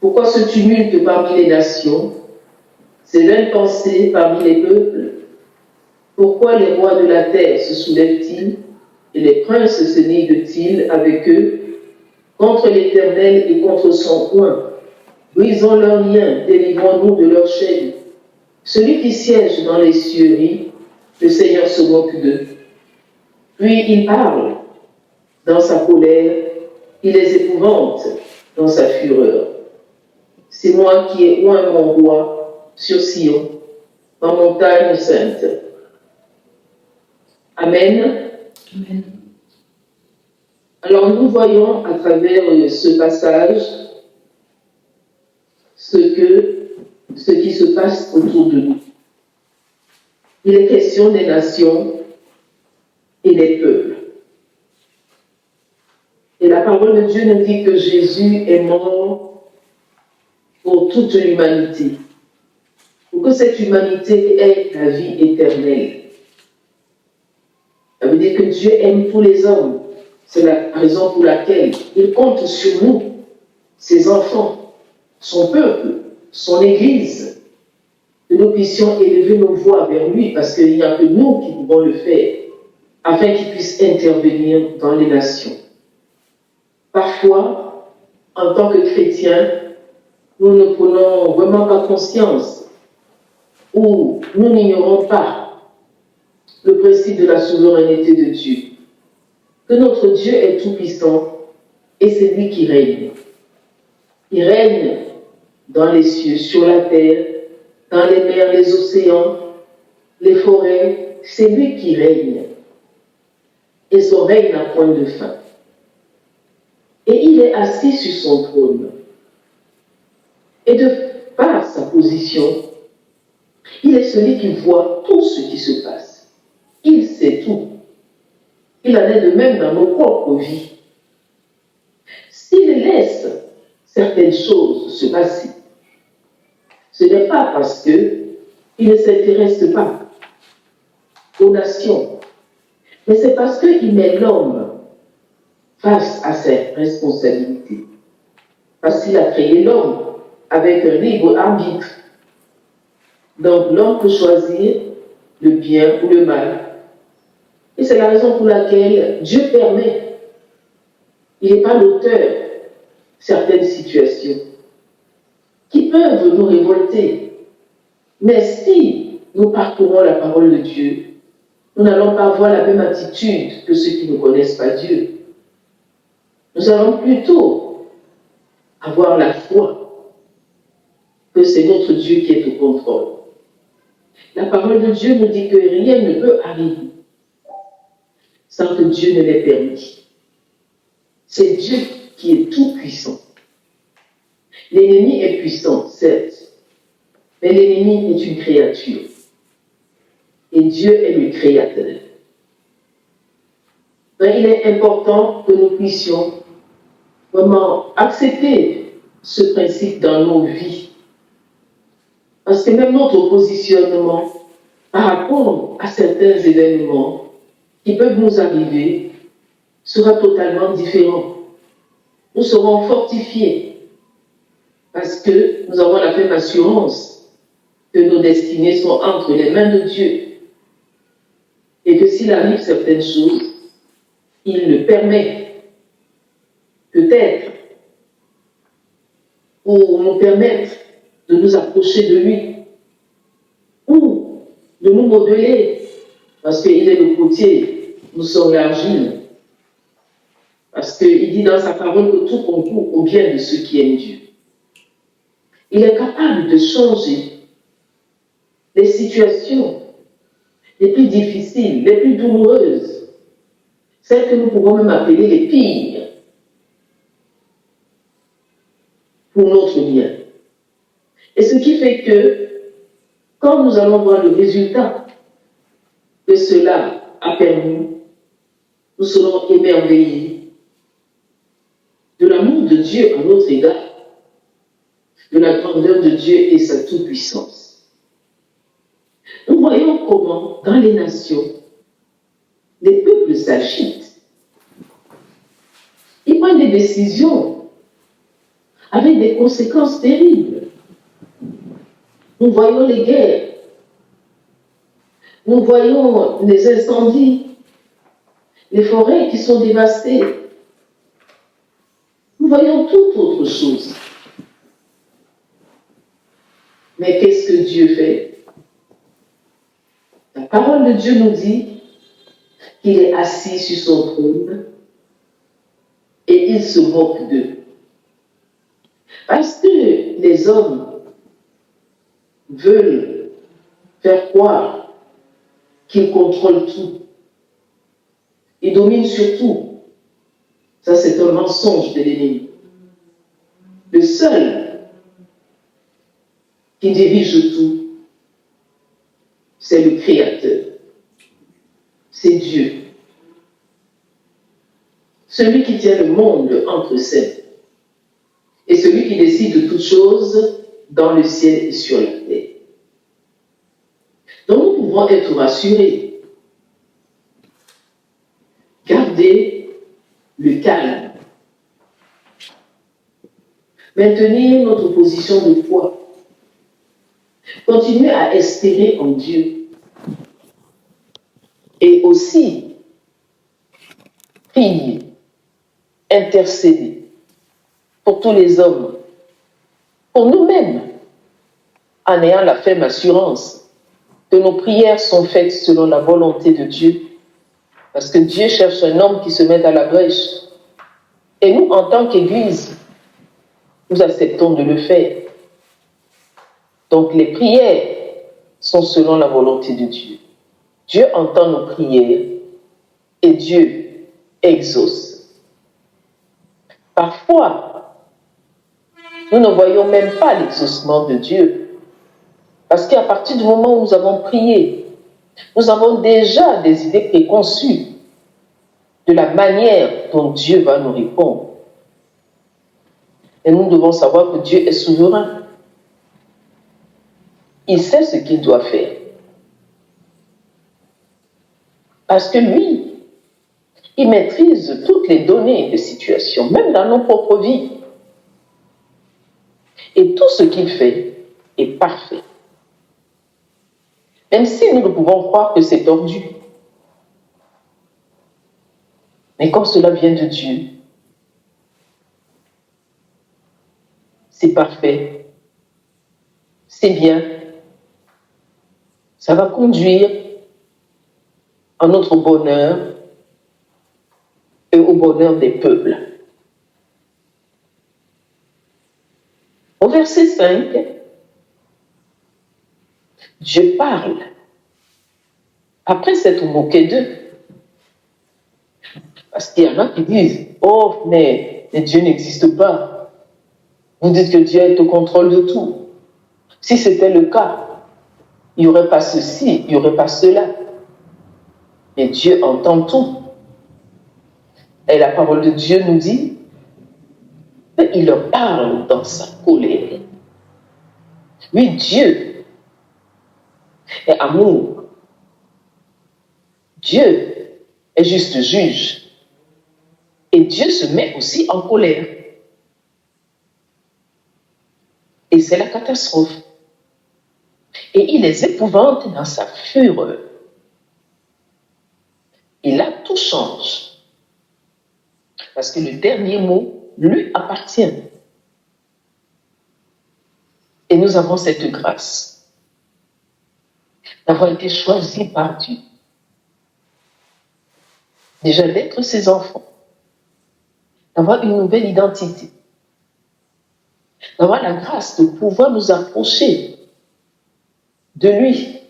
Pourquoi ce tumulte parmi les nations, ces vaines pensées parmi les peuples? Pourquoi les rois de la terre se soulèvent-ils et les princes se niguent-ils avec eux contre l'Éternel et contre son oint? Brisons leurs liens, délivrons-nous de leurs chaînes. Celui qui siège dans les cieux rit, le Seigneur se moque d'eux. Puis il parle dans sa colère, il les épouvante dans sa fureur. C'est moi qui ai oint mon roi sur Sion, ma montagne sainte. Amen. Amen. Alors nous voyons à travers ce passage ce qui se passe autour de nous. Il est question des nations et des peuples. Et la parole de Dieu nous dit que Jésus est mort pour toute l'humanité, pour que cette humanité ait la vie éternelle. Ça veut dire que Dieu aime tous les hommes. C'est la raison pour laquelle il compte sur nous, ses enfants, son peuple, son Église, que nous puissions élever nos voix vers lui, parce qu'il n'y a que nous qui pouvons le faire, afin qu'il puisse intervenir dans les nations. Parfois, en tant que chrétiens, nous ne prenons vraiment pas conscience, ou nous n'ignorons pas le principe de la souveraineté de Dieu, que notre Dieu est tout-puissant et c'est lui qui règne. Il règne dans les cieux, sur la terre, dans les mers, les océans, les forêts, c'est lui qui règne. Et son règne n'a point de fin. Et il est assis sur son trône. Et de par sa position, il est celui qui voit tout ce qui se passe. Il sait tout. Il en est de même dans nos propres vies. S'il laisse certaines choses se passer, ce n'est pas parce qu'il ne s'intéresse pas aux nations, mais c'est parce qu'il met l'homme face à ses responsabilités. Parce qu'il a créé l'homme avec un libre arbitre. Donc l'homme peut choisir le bien ou le mal. Et c'est la raison pour laquelle Dieu permet. Il n'est pas l'auteur de certaines situations qui peuvent nous révolter. Mais si nous parcourons la parole de Dieu, nous n'allons pas avoir la même attitude que ceux qui ne connaissent pas Dieu. Nous allons plutôt avoir la foi que c'est notre Dieu qui est au contrôle. La parole de Dieu nous dit que rien ne peut arriver sans que Dieu ne l'ait permis. C'est Dieu qui est tout puissant. L'ennemi est puissant, certes, mais l'ennemi est une créature. Et Dieu est le créateur. Donc, il est important que nous puissions vraiment accepter ce principe dans nos vies. Parce que même notre positionnement par rapport à certains événements qui peuvent nous arriver sera totalement différent. Nous serons fortifiés parce que nous avons la même assurance que nos destinées sont entre les mains de Dieu et que s'il arrive certaines choses, il le permet peut-être pour nous permettre de nous approcher de lui ou de nous modeler parce qu'il est le potier, nous sommes l'argile. Parce qu'il dit dans sa parole que tout concourt au bien de ceux qui aiment Dieu. Il est capable de changer les situations les plus difficiles, les plus douloureuses, celles que nous pouvons même appeler les pires, pour notre bien. Et ce qui fait que, quand nous allons voir le résultat que cela a permis, nous serons émerveillés de l'amour de Dieu à notre égard, de la grandeur de Dieu et sa toute-puissance. Nous voyons comment, dans les nations, les peuples s'agitent. Ils prennent des décisions avec des conséquences terribles. Nous voyons les guerres, nous voyons les incendies, les forêts qui sont dévastées. Nous voyons toute autre chose. Mais qu'est-ce que Dieu fait? La parole de Dieu nous dit qu'il est assis sur son trône et il se moque d'eux. Parce que les hommes veulent faire croire qu'ils contrôlent tout. Ils dominent sur tout. Ça, c'est un mensonge de l'ennemi. Le seul qui dirige tout, c'est le Créateur. C'est Dieu. Celui qui tient le monde entre ses mains. Et celui qui décide de toutes choses dans le ciel et sur la terre. Donc nous pouvons être rassurés. Garder le calme. Maintenir notre position de foi. Continuer à espérer en Dieu. Et aussi prier, intercéder pour tous les hommes, pour nous-mêmes, en ayant la ferme assurance que nos prières sont faites selon la volonté de Dieu, parce que Dieu cherche un homme qui se mette à la brèche. Et nous, en tant qu'Église, nous acceptons de le faire. Donc les prières sont selon la volonté de Dieu. Dieu entend nos prières et Dieu exauce. Parfois, nous ne voyons même pas l'exaucement de Dieu. Parce qu'à partir du moment où nous avons prié, nous avons déjà des idées préconçues de la manière dont Dieu va nous répondre. Et nous devons savoir que Dieu est souverain. Il sait ce qu'il doit faire. Parce que lui, il maîtrise toutes les données de situation, même dans nos propres vies. Et tout ce qu'il fait est parfait. Même si nous ne pouvons croire que c'est tordu. Mais quand cela vient de Dieu, c'est parfait, c'est bien, ça va conduire à notre bonheur et au bonheur des peuples. Au verset 5, Dieu parle. Après s'être moqué d'eux. Parce qu'il y en a qui disent, oh, mais Dieu n'existe pas. Vous dites que Dieu est au contrôle de tout. Si c'était le cas, il n'y aurait pas ceci, il n'y aurait pas cela. Mais Dieu entend tout. Et la parole de Dieu nous dit qu'il leur parle dans sa colère. Oui, Dieu est amour. Dieu est juste juge. Et Dieu se met aussi en colère. Et c'est la catastrophe. Et il les épouvante dans sa fureur. Et là, tout change. Parce que le dernier mot lui appartient. Et nous avons cette grâce d'avoir été choisis par Dieu. Déjà d'être ses enfants. D'avoir une nouvelle identité. D'avoir la grâce de pouvoir nous approcher de lui.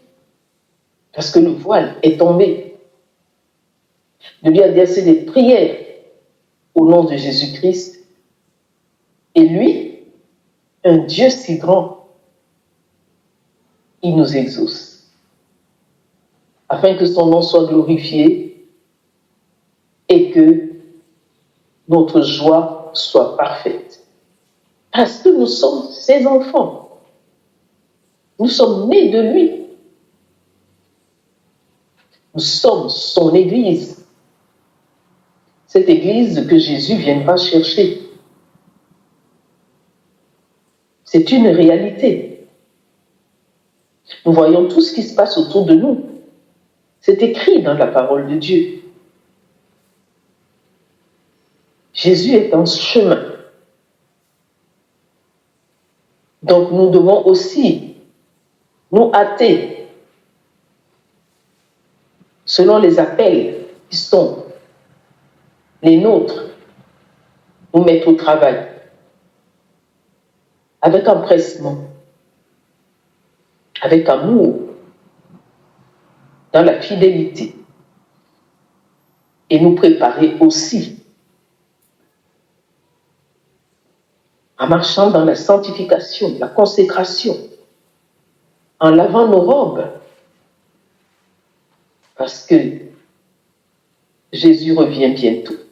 Parce que le voile est tombé. De lui adresser des prières au nom de Jésus-Christ. Et lui, un Dieu si grand, il nous exauce. Afin que son nom soit glorifié et que notre joie soit parfaite. Parce que nous sommes ses enfants. Nous sommes nés de lui. Nous sommes son Église. Cette Église que Jésus viendra chercher. C'est une réalité. Nous voyons tout ce qui se passe autour de nous. C'est écrit dans la parole de Dieu. Jésus est en chemin. Donc nous devons aussi nous hâter, selon les appels qui sont les nôtres, nous mettre au travail avec empressement, avec amour, dans la fidélité, et nous préparer aussi en marchant dans la sanctification, la consécration, en lavant nos robes, parce que Jésus revient bientôt.